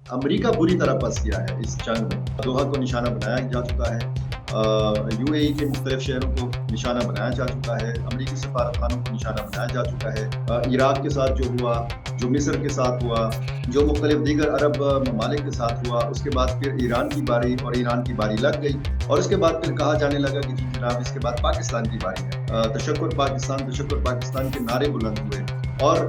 America बुरी तरह फंस गया है इस जंग में। दोहा को निशाना बनाया जा चुका है। यूएई के मुख्तलिफ शहरों को निशाना बनाया जा चुका है। अमरीकी सफारतखानों को निशाना बनाया जा चुका है। इराक के साथ जो हुआ, जो मिस्र के साथ हुआ, जो मुख्तलिफ दीगर अरब ममालिक के साथ हुआ, उसके बाद फिर ईरान की बारी, और ईरान की बारी लग गई। और उसके बाद फिर कहा जाने लगा कि जी जनाब इसके बाद पाकिस्तान की बारी है। तशक्कुर पाकिस्तान के नारे बुलंद हुए। और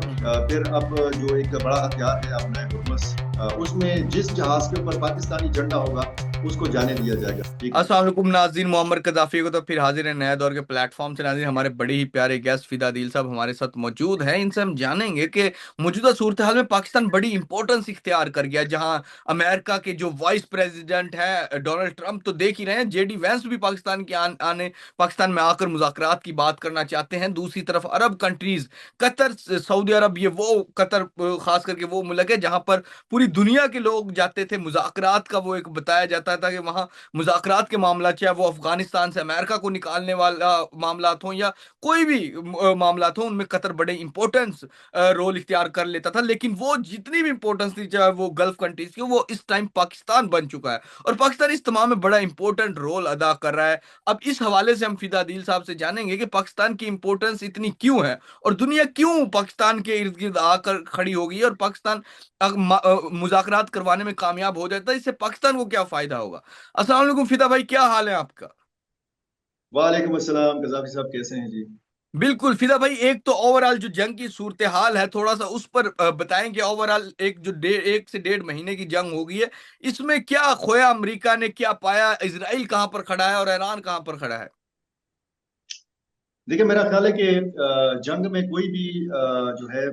फिर अब जो एक बड़ा हथियार है अपना हुर्मुस, उसमें जिस जहाज के ऊपर पाकिस्तानी झंडा होगा उसको जाने दिया जाएगा। ठीक है। अस्सलाम वालेकुम नाज़रीन, मोहम्मद कदाफी को तो फिर हाजिर है नया दौर के प्लेटफॉर्म से। नाज़रीन, हमारे बड़े ही प्यारे गेस्ट फिदा दिल साहब हमारे साथ मौजूद हैं। इनसे हम जानेंगे कि मौजूदा सूरत हाल में पाकिस्तान बड़ी इंपॉर्टेंस इख्तियार कर गया है, जहां अमेरिका के जो वाइस प्रेसिडेंट है डोनाल्ड ट्रंप, तो देख ही रहे हैं जेडी वैंस भी पाकिस्तान के आने पाकिस्तान में आकर मुज़ाकरात की बात करना चाहते हैं। दूसरी तरफ अरब कंट्रीज, कतर, सऊदी अरब, ये वो कतर खास करके वो मुल्क है जहां पर पूरी दुनिया के लोग जाते थे। मुज़ाकरात का वो एक बताया जाता था कि वहां मुज़ाकरात के मामला, चाहे वो अफगानिस्तान से अमेरिका को निकालने वाला मामला हो या कोई भी मामला हो, उनमें कतर बड़े इंपॉर्टेंस रोल इख्तियार कर लेता था। लेकिन वो जितनी भी इंपॉर्टेंस थी, चाहे वो गल्फ कंट्रीज की, वो इस टाइम पाकिस्तान बन चुका है और पाकिस्तान इस तमाम में बड़ा इंपॉर्टेंट रोल अदा कर रहा है। अब इस हवाले से हम फिदा दिल साहब से जानेंगे कि पाकिस्तान की इंपॉर्टेंस इतनी क्यों है और दुनिया क्यों पाकिस्तान के इर्द गिर्द आकर खड़ी हो गई है, और पाकिस्तान मुज़ाकरात करवाने में कामयाब हो जाता है, इससे पाकिस्तान को क्या फायदा होगा। अस्सलाम वालेकुम फिदा भाई, क्या हाल है आपका? वालेकुम अस्सलाम, कजाफी साहब कैसे हैं जी? बिल्कुल फिदा भाई, एक तो ओवरऑल जो जंग की सूरत हाल है, थोड़ा सा उस पर बताएं कि ओवरऑल एक जो 1 से 1.5 महीने की जंग हो गई है, इसमें क्या खोया, अमेरिका ने क्या पाया, इजराइल कहां पर खड़ा है और ईरान कहां पर खड़ा है? देखिए, मेरा ख्याल है कि जंग में कोई भी जो है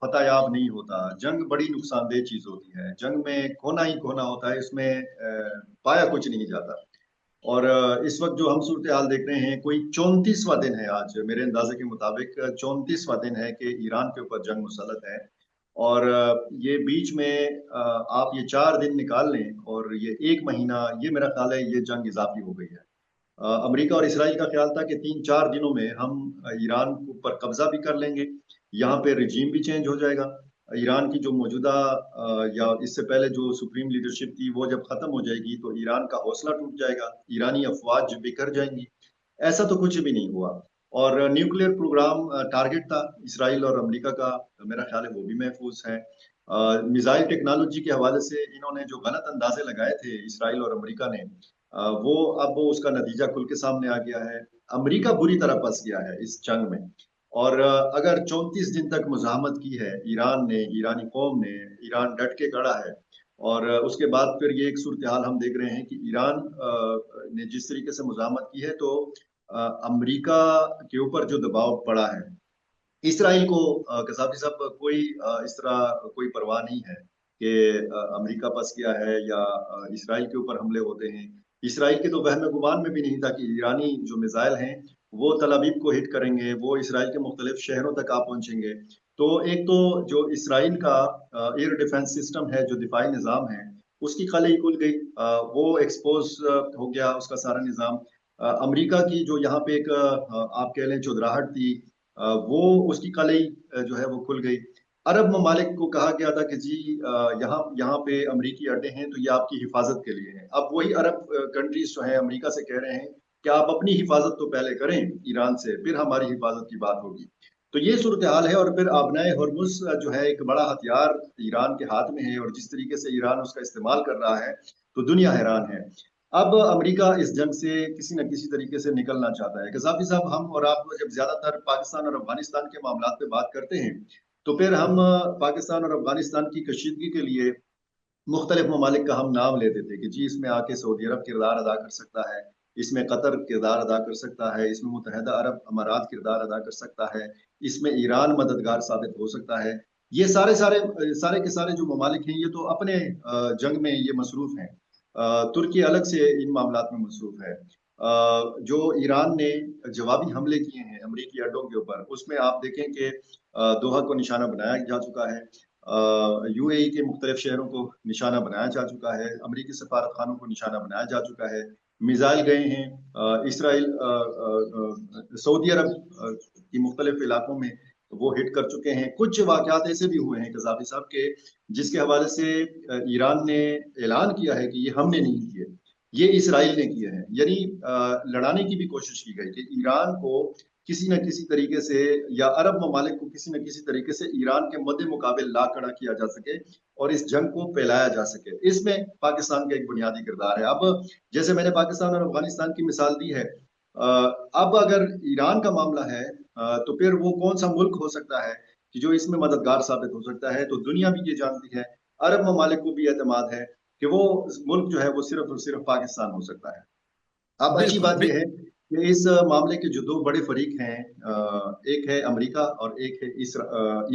फतह याब नहीं होता। जंग बड़ी नुकसानदेह चीज होती है। जंग में खोना ही खोना होता है, इसमें पाया कुछ नहीं जाता। और इस वक्त जो हम सूरत हाल देख रहे हैं, कोई 34वां दिन है आज मेरे अंदाजे के मुताबिक। 34वां दिन है कि ईरान के ऊपर जंग मुसल्लत है। और ये बीच में आप ये 4 दिन निकाल लें और ये 1 महीना, ये मेरा ख्याल है ये जंग इजाफी हो गई है। अमेरिका और इसराइल का ख्याल था कि 3-4 दिनों में हम ईरान के ऊपर कब्जा भी कर लेंगे। यहाँ पे रिजीम भी चेंज हो जाएगा। ईरान की जो मौजूदा या इससे पहले जो सुप्रीम लीडरशिप थी वो जब खत्म हो जाएगी तो ईरान का हौसला टूट जाएगा, ईरानी अफवाज बिखर जाएंगी। ऐसा तो कुछ भी नहीं हुआ। और न्यूक्लियर प्रोग्राम टारगेट था इसराइल और अमेरिका का, मेरा ख्याल है वो भी महफूज है। मिसाइल टेक्नोलॉजी के हवाले से इन्होंने जो गलत अंदाजे लगाए थे इसराइल और अमेरिका ने, वो अब उसका नतीजा खुल के सामने आ गया है। अमेरिका बुरी तरह फंस गया है इस जंग में। और अगर 34 दिन तक मुजाहमत की है ईरान ने, ईरानी कौम ने, ईरान डट के खड़ा है। और उसके बाद फिर ये एक सूरत हाल हम देख रहे हैं कि ईरान ने जिस तरीके से मुजाहमत की है, तो अमेरिका के ऊपर जो दबाव पड़ा है, इसराइल को कसाफी साहब कोई इस तरह कोई परवाह नहीं है कि अमेरिका फंस गया है या इसराइल के ऊपर हमले होते हैं। इसराइल के तो वहम गुमान में भी नहीं था कि ईरानी जो मिसाइल हैं वो तल अवीव को हिट करेंगे, वो इसराइल के मुख्तलिफ शहरों तक आ पहुंचेंगे। तो एक तो जो इसराइल का एयर डिफेंस सिस्टम है, जो दिफाई निज़ाम है, उसकी खले खुल गई। वो एक्सपोज हो गया उसका सारा निज़ाम। अमेरिका की जो यहाँ पे एक आप कह लें चौधराहट थी, वो उसकी कलई जो है वो खुल गई। अरब ममालिक को कहा गया था कि जी यहाँ यहाँ पे अमरीकी अड्डे हैं तो ये आपकी हिफाजत के लिए हैं। अब वही अरब कंट्रीज जो है अमेरिका से कह रहे हैं कि आप अपनी हिफाजत तो पहले करें ईरान से, फिर हमारी हिफाजत की बात होगी। तो ये सूरत हाल है। और फिर आबनाए हुर्मुस जो है एक बड़ा हथियार ईरान के हाथ में है, और जिस तरीके से ईरान उसका इस्तेमाल कर रहा है तो दुनिया हैरान है। अब अमेरिका इस जंग से किसी न किसी तरीके से निकलना चाहता है। कजाफी साहब, हम और आप जब ज्यादातर पाकिस्तान और अफगानिस्तान के मामला पे बात करते हैं, तो फिर हम पाकिस्तान और अफगानिस्तान की कशीदगी के लिए मुख्तलिफ ममालिक का हम नाम लेते थे कि जी इसमें आके सऊदी अरब किरदार अदा कर सकता है, इसमें कतर किरदार अदा कर सकता है, इसमें मुतहदा अरब अमारात किरदार अदा कर सकता है, इसमें ईरान मददगार साबित हो सकता है। ये सारे सारे सारे के सारे जो ममालिक हैं ये तो अपने जंग में ये मसरूफ हैं। तुर्की अलग से इन मामलात में मसरूफ है। जो ईरान ने जवाबी हमले किए हैं अमरीकी अड्डों के ऊपर, उसमें आप देखें कि दोहा को निशाना बनाया जा चुका है। यूएई के मुख्तलिफ शहरों को निशाना बनाया जा चुका है। अमरीकी सफारत खानों को निशाना बनाया जा चुका है। मिसाइल गए हैं इसराइल, सऊदी अरब की मुख्तलिफ इलाकों में। वो हिट कर चुके हैं। कुछ वाकयात ऐसे भी हुए हैं कजाफी साहब के, जिसके हवाले से ईरान ने ऐलान किया है कि ये हमने नहीं किए, ये इसराइल ने किए हैं। यानी लड़ाने की भी कोशिश की गई कि ईरान को किसी न किसी तरीके से, या अरब ममालिक को किसी न किसी तरीके से ईरान के मद्दे मुकाबले ला खड़ा किया जा सके और इस जंग को फैलाया जा सके। इसमें पाकिस्तान का एक बुनियादी किरदार है। अब जैसे मैंने पाकिस्तान और अफगानिस्तान की मिसाल दी है, अब अगर ईरान का मामला है, तो फिर वो कौन सा मुल्क हो सकता है कि जो इसमें मददगार साबित हो सकता है? तो दुनिया भी ये जानती है, अरब ममालिक को भी एतमाद है कि वो मुल्क जो है वो सिर्फ और सिर्फ पाकिस्तान हो सकता है। अब अच्छी बिल्कुल बात यह है कि इस मामले के जो दो बड़े फरीक हैं, एक है अमेरिका और एक है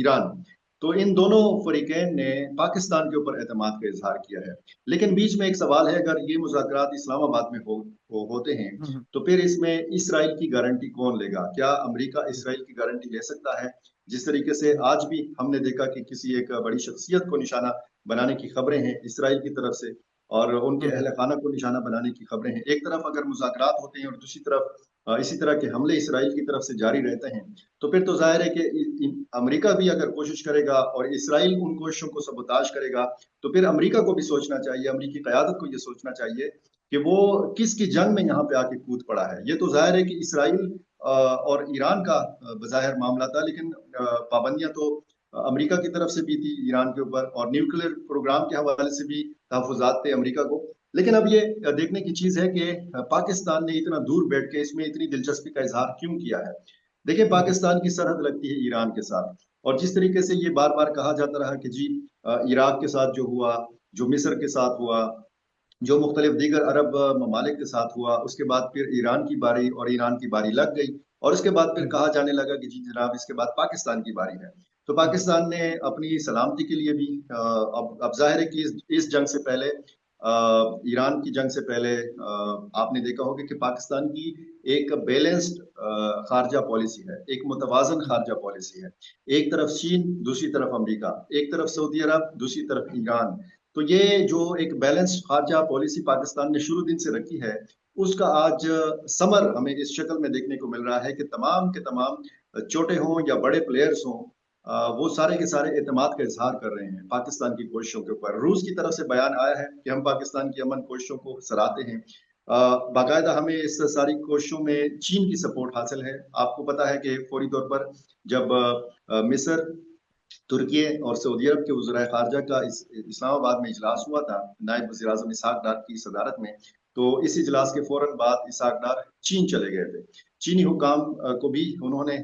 ईरान। तो इन दोनों फरीकैन ने पाकिस्तान के ऊपर एतमाद का इजहार किया है। लेकिन बीच में एक सवाल है, अगर ये मुज़ाकरात इस्लामाबाद में होते हैं, बिल्कुल। तो फिर इसमें इसराइल की गारंटी कौन लेगा? क्या अमेरिका इसराइल की गारंटी ले सकता है? जिस तरीके से आज भी हमने देखा कि किसी एक बड़ी शख्सियत को निशाना बनाने की खबरें हैं इसराइल की तरफ से, और उनके हम्म। अहल खाना को निशाना बनाने की खबरें हैं। एक तरफ अगर मुज़ाकरात होते हैं और दूसरी तरफ इसी तरह के हमले इसराइल की तरफ से जारी रहते हैं, तो फिर तो जाहिर है कि अमेरिका भी अगर कोशिश करेगा और इसराइल उन कोशिशों को सबोताज करेगा, तो फिर अमेरिका को भी सोचना चाहिए, अमेरिकी क़यादत को ये सोचना चाहिए कि वो किसकी जंग में यहाँ पे आके कूद पड़ा है। ये तो जाहिर है कि इसराइल और ईरान का बज़ाहिर मामला था, लेकिन पाबंदियां तो अमेरिका की तरफ से भी थी ईरान के ऊपर, और न्यूक्लियर प्रोग्राम के हवाले से भी तहफुजात थे अमेरिका को। लेकिन अब ये देखने की चीज है कि पाकिस्तान ने इतना दूर बैठ के इसमें इतनी दिलचस्पी का इजहार क्यों किया है। देखिए, हम्म। पाकिस्तान की सरहद लगती है ईरान के साथ, और जिस तरीके से ये बार बार कहा जाता रहा कि जी इराक के साथ जो हुआ, जो मिस्र के साथ हुआ, जो मुख्तलिफ दीगर अरब ममालिक के साथ हुआ, उसके बाद फिर ईरान की बारी, और ईरान की बारी लग गई, और उसके बाद फिर हम्म। कहा जाने लगा कि जी जनाब इसके बाद पाकिस्तान की बारी है। तो हम्म। पाकिस्तान ने अपनी सलामती के लिए भी अब जाहिर है कि इस जंग से पहले, ईरान की जंग से पहले, आपने देखा होगा कि पाकिस्तान की एक बैलेंस्ड खारजा पॉलिसी है, एक मुतवाजन हम्म। खारजा पॉलिसी है। एक तरफ चीन, दूसरी तरफ अमेरिका, एक तरफ सऊदी अरब, दूसरी तरफ ईरान। तो ये जो एक बैलेंस्ड खारजा पॉलिसी पाकिस्तान ने शुरू दिन से रखी है, उसका आज समर हमें इस शक्ल में देखने को मिल रहा है कि तमाम के तमाम, छोटे हों या बड़े प्लेयर्स हों, वो सारे के सारे एतमाद का इजहार कर रहे हैं पाकिस्तान की कोशिशों के ऊपर। रूस की तरफ से बयान आया है कि हम पाकिस्तान की अमन कोशिशों को सराहते हैं। बाकायदा हमें इस सारी कोशिशों में चीन की सपोर्ट हासिल है। आपको पता है कि फौरी तौर पर जब मिस्र, तुर्की और सऊदी अरब के वज़राए खारजा का इस्लामाबाद में इजलास हुआ था, नायब वज़ीर आज़म इसहाक डार की सदारत में, तो इस इजलास के फौरन बाद इसहाक डार चीन चले गए थे। चीनी हुकाम को भी उन्होंने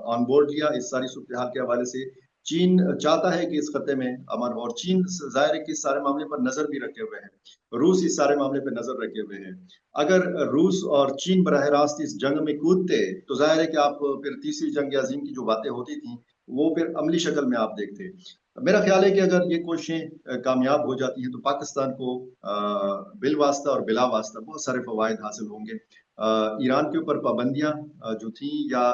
ऑन बोर्ड लिया इस सारी सूरत हाल के हवाले से। चीन चाहता है कि इस खत्े में अमन हो, और चीन जाहिर है कि इस सारे मामले पर नजर भी रखे हुए है। रूस इस सारे मामले पर नजर रखे हुए है। अगर रूस और चीन बराह रास्त इस जंग में कूदते, तो जाहिर है कि आप फिर तीसरी जंग अजीम की जो बातें होती थी, वो फिर अमली शक्ल में आप देखते। मेरा ख्याल है कि अगर ये कोशिशें कामयाब हो जाती हैं, तो पाकिस्तान को बिल वास्ता और बिला वास्ता बहुत सारे फवायद हासिल होंगे। ईरान के ऊपर पाबंदियां जो थी, या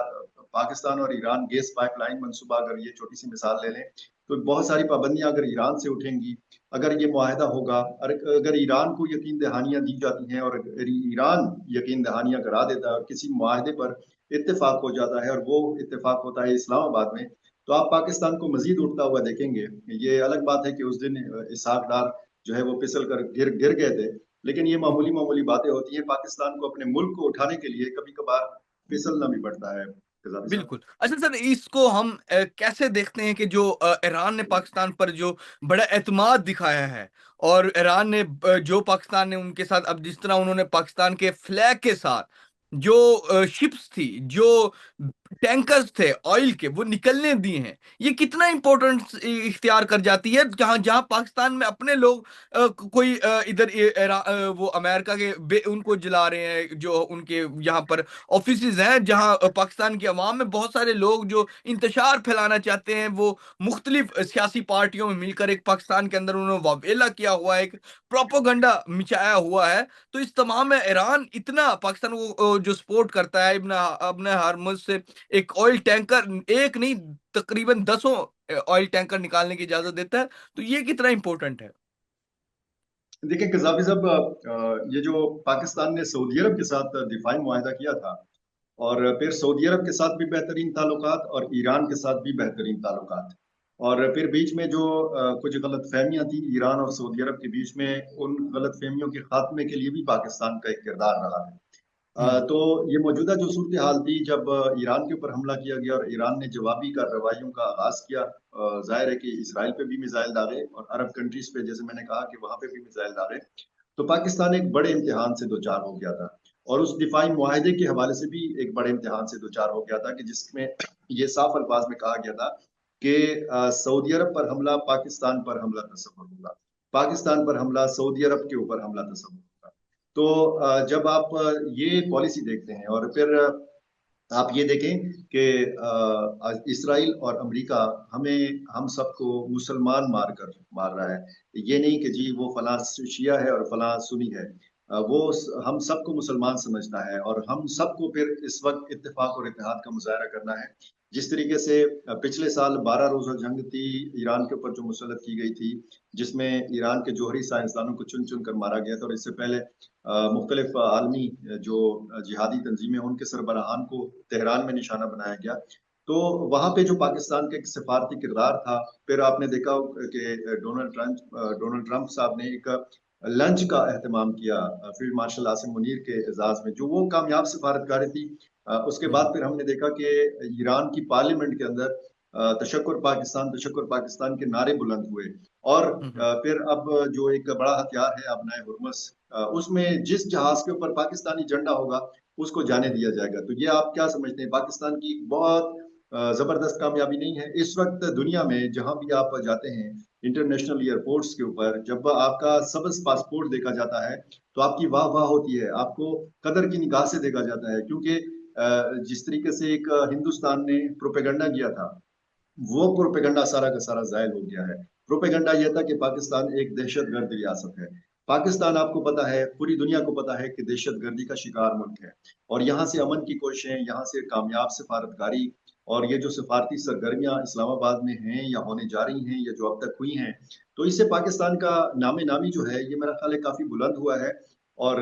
पाकिस्तान और ईरान गैस पाइपलाइन मनसूबा, अगर ये छोटी सी मिसाल ले लें, तो बहुत सारी पाबंदियां अगर ईरान से उठेंगी, अगर ये मुआहदा होगा, अगर ईरान को यकीन दहानियां दी जाती हैं, और अगर ईरान यकीन दहानियां करा देता है और किसी मुआहदे पर इत्तेफाक हो जाता है, और वो इत्तेफाक होता है इस्लामाबाद में, तो आप पाकिस्तान को मजीद उठता हुआ देखेंगे। ये अलग बात है कि उस दिन इसहाक डार जो है वो फिसल कर गिर गिर गए थे, लेकिन ये मामूली मामूली बातें होती हैं। पाकिस्तान को अपने मुल्क को उठाने के लिए कभी कभार फिसलना भी पड़ता है, कजाफी साहब। बिल्कुल। अच्छा सर, इसको हम कैसे देखते हैं कि जो ईरान ने पाकिस्तान पर जो बड़ा एतमाद दिखाया है, और ईरान ने जो पाकिस्तान ने उनके साथ, अब जिस तरह उन्होंने पाकिस्तान के फ्लैग के साथ जो शिप्स थी, जो टैंकर्स थे ऑयल के, वो निकलने दिए हैं, ये कितना इंपॉर्टेंट इख्तियार कर जाती है, जहां जहां पाकिस्तान में अपने लोग कोई इधर वो अमेरिका के उनको जला रहे हैं, जो उनके यहाँ पर ऑफिसेज हैं, जहां पाकिस्तान की अवाम में बहुत सारे लोग जो इंतशार फैलाना चाहते हैं, वो मुख्तलिफ सियासी पार्टियों में मिलकर एक पाकिस्तान के अंदर उन्होंने वावेला किया हुआ है, एक प्रोपोगंडा मिचाया हुआ है। तो इस तमाम में ईरान इतना पाकिस्तान को जो सपोर्ट करता है, इब्न अपने हरमुज से एक ऑयल टैंकर, एक नहीं तकरीबन दसों ऑयल टैंकर निकालने की इजाजत देता है, तो ये कितना इंपॉर्टेंट है। देखिए कजाफी साहब, ये जो पाकिस्तान ने सऊदी अरब के साथ दिफाई मुआहदा किया था, और फिर सऊदी अरब के साथ भी बेहतरीन ताल्लुकात और ईरान के साथ भी बेहतरीन ताल्लुकात। और फिर बीच में जो कुछ गलतफहमियां थी ईरान और सऊदी अरब के बीच में, उन गलतफहमियों के खात्मे के लिए भी पाकिस्तान का एक किरदार रहा है। हम्म। तो ये मौजूदा जो सूरत हाल थी, जब ईरान के ऊपर हमला किया गया और ईरान ने जवाबी कार्रवाइयों का आगाज किया, जाहिर है कि इसराइल पे भी मिसाइल डाले और अरब कंट्रीज पे, जैसे मैंने कहा कि वहां पे भी मिसाइल डाले, तो पाकिस्तान एक बड़े इम्तिहान से दो चार हो गया था। और उस दिफाई मुआहदे के हवाले से भी एक बड़े इम्तिहान से दो चार हो गया था, कि जिसमें ये साफ अल्फाज में कहा गया था कि सऊदी अरब पर हमला पाकिस्तान पर हमला तस्वुर होगा, पाकिस्तान पर हमला सऊदी अरब के ऊपर हमला तस्वुर होगा। तो जब आप ये पॉलिसी देखते हैं और फिर आप ये देखें कि इसराइल और अमेरिका हमें, हम सबको मुसलमान मार रहा है। ये नहीं कि जी वो फलां शिया है और फलां सुन्नी है, हम सबको मुसलमान समझता है और हम सबको फिर इस वक्त इत्तेफाक और इत्तेहाद का मुजाहरा करना है। जिस तरीके से पिछले साल 12 रोजा जंग थी ईरान के ऊपर जो मुसल्लत की गई थी, जिसमें ईरान के जौहरी साइंसदानों को चुन चुन कर मारा गया था, और इससे पहले मुख्तलिफ आलमी जो जिहादी तंजीमें हैं उनके सरबराहान को तेहरान में निशाना बनाया गया। तो वहां पे जो पाकिस्तान का एक सिफारती किरदार था, फिर आपने देखा कि डोनाल्ड ट्रंप साहब ने एक लंच का एहतमाम किया फील्ड मार्शल आसिम मुनीर के एजाज में, जो वो कामयाब सिफारतकारी थी। उसके बाद हम्म। फिर हमने देखा कि ईरान की पार्लियामेंट के अंदर तशक्कुर पाकिस्तान के नारे बुलंद हुए। और हम्म। फिर अब जो एक बड़ा हथियार है अपना हुर्मुस, उसमें जिस जहाज के ऊपर पाकिस्तानी झंडा होगा उसको जाने दिया जाएगा। तो ये आप क्या समझते हैं, पाकिस्तान की बहुत जबरदस्त कामयाबी नहीं है इस वक्त दुनिया में? जहां भी आप जाते हैं इंटरनेशनल एयरपोर्ट्स के ऊपर, जब आपका सबस पासपोर्ट देखा जाता है तो आपकी वाह वाह होती है, आपको कदर की निगाह से देखा जाता है, क्योंकि जिस तरीके से एक हिंदुस्तान ने प्रोपेगंडा किया था, वो प्रोपेगंडा सारा का सारा जायल हो गया है। प्रोपेगंडा यह था कि पाकिस्तान एक दहशतगर्द रियासत है। पाकिस्तान, आपको पता है, पूरी दुनिया को पता है कि दहशतगर्दी का शिकार मुल्क है, और यहाँ से अमन की कोशिशें, यहाँ से कामयाब सिफारतकारी और ये जो सिफारती सरगर्मियां इस्लामाबाद में हैं या होने जा रही हैं या जो अब तक हुई हैं, तो इससे पाकिस्तान का नामे नामी जो है, ये मेरा ख्याल है काफी बुलंद हुआ है। और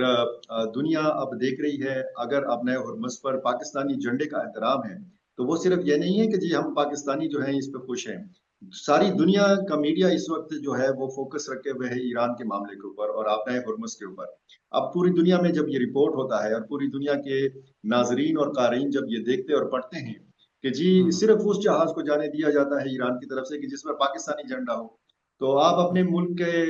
दुनिया अब देख रही है, अगर अब नए हुर्मुस पर पाकिस्तानी झंडे का एहतराम है, तो वो सिर्फ ये नहीं है कि जी हम पाकिस्तानी जो है इस पे खुश हैं। सारी दुनिया का मीडिया इस वक्त जो है वो फोकस रखे हुए है ईरान के मामले के ऊपर और आपने हुर्मुस के ऊपर। अब पूरी दुनिया में जब ये रिपोर्ट होता है और पूरी दुनिया के नाजरीन और कारीन जब ये देखते और पढ़ते हैं कि जी हम्म। सिर्फ उस जहाज को जाने दिया जाता है ईरान की तरफ से कि जिस पर पाकिस्तानी झंडा हो, तो आप अपने मुल्क के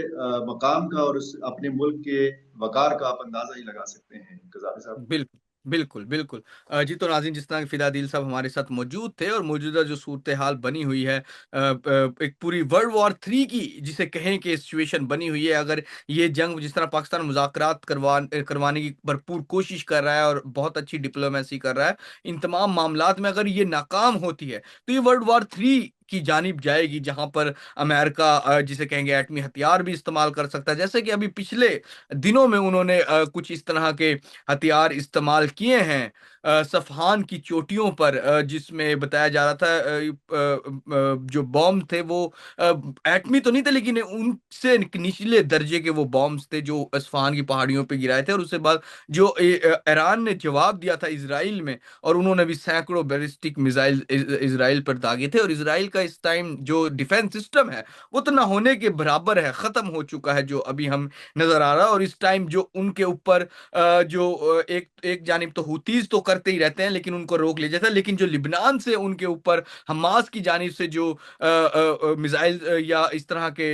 मकाम का और उस अपने मुल्क के वकार का आप अंदाजा ही लगा सकते हैं कजाफी साहब। बिल्कुल बिल्कुल बिल्कुल। जी तो नाज़रीन, जिस तरह के फिदा दिल साहब हमारे साथ मौजूद थे और मौजूदा जो सूरत हाल बनी हुई है, एक पूरी वर्ल्ड वॉर 3 की जिसे कहें कि सिचुएशन बनी हुई है, अगर ये जंग जिस तरह पाकिस्तान मुज़ाकरात करवाने की भरपूर कोशिश कर रहा है और बहुत अच्छी डिप्लोमेसी कर रहा है, इन तमाम मामलात में अगर ये नाकाम होती है तो ये वर्ल्ड वॉर 3 की जानिब जाएगी, जहां पर अमेरिका जिसे कहेंगे एटमी हथियार भी इस्तेमाल कर सकता है, जैसे कि अभी पिछले दिनों में उन्होंने कुछ इस तरह के हथियार इस्तेमाल किए हैं सफ़हान की चोटियों पर, जिसमें बताया जा रहा था जो बॉम्ब थे वो एटमी तो नहीं थे, लेकिन उनसे निचले दर्जे के वो बॉम्ब्स थे जो असफान की पहाड़ियों पे गिराए थे। और उसके बाद जो ईरान ने जवाब दिया था इसराइल में, और उन्होंने भी सैकड़ों बैलिस्टिक मिसाइल इसराइल पर दागे थे। और इसराइल का इस टाइम जो डिफेंस सिस्टम है वो तो ना होने के बराबर है, खत्म हो चुका है जो अभी हम नजर आ रहा है। और इस टाइम जो उनके ऊपर जो एक एक जानिब तो हुतीज तो करते ही रहते हैं लेकिन उनको रोक लिया जाता है, लेकिन जो लिबनान से उनके ऊपर हमास की जानिब से जो मिसाइल या इस तरह के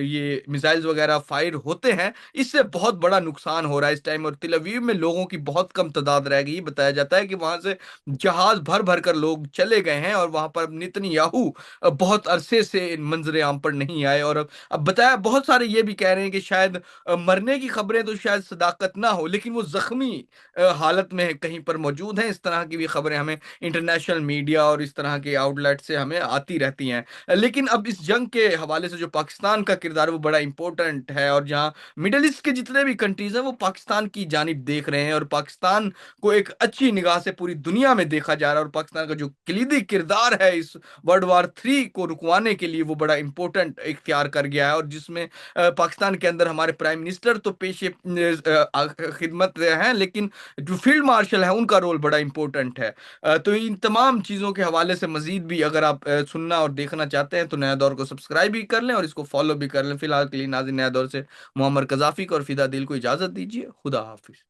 ये मिसाइल्स वगैरह फायर होते हैं, इससे बहुत बड़ा नुकसान हो रहा है इस टाइम। और तिल अवीव में लोगों की बहुत कम तादाद रह गई। बताया जाता है कि वहां से जहाज भर भर कर लोग चले गए हैं और वहां पर नेतन्याहू बहुत अरसे से मंजरे आम पर नहीं आए। और अब बताया, बहुत सारे ये भी कह रहे हैं कि शायद मरने की खबरें तो शायद सदाकत ना हो, लेकिन वो जख्मी हालत में कहीं पर मौजूद हैं। इस तरह की भी खबरें हमें इंटरनेशनल मीडिया और इस तरह के आउटलेट से हमें आती रहती हैं। लेकिन अब इस जंग के हवाले से जो पाकिस्तान का किरदार है वो बड़ा इंपॉर्टेंट है, और जहाँ मिडल ईस्ट के जितने भी कंट्रीज हैं वो पाकिस्तान की जानिब देख रहे हैं, और पाकिस्तान को एक अच्छी निगाह से पूरी दुनिया में देखा जा रहा है। और पाकिस्तान का जो कलीदी किरदार है है इस वर्ल्ड वार 3 को रुकवाने के लिए वो बड़ा इंपॉर्टेंट इख्तियार कर गया है, और जिसमें पाकिस्तान के अंदर हमारे प्राइम मिनिस्टर तो पेशे खिदमत हैं, लेकिन जो फील्ड मार्शल है उनका रोल बड़ा इंपॉर्टेंट है। तो इन तमाम चीज़ों के हवाले से मजीद भी अगर आप सुनना और देखना चाहते हैं तो नया दौर को सब्सक्राइब भी कर लें और इसको फॉलो भी कर लें। फिलहाल के लिए नाज़रीन, नया दौर से मोहम्मद कजाफी को और फिदा दिल को इजाज़त दीजिए। खुदा हाफिज।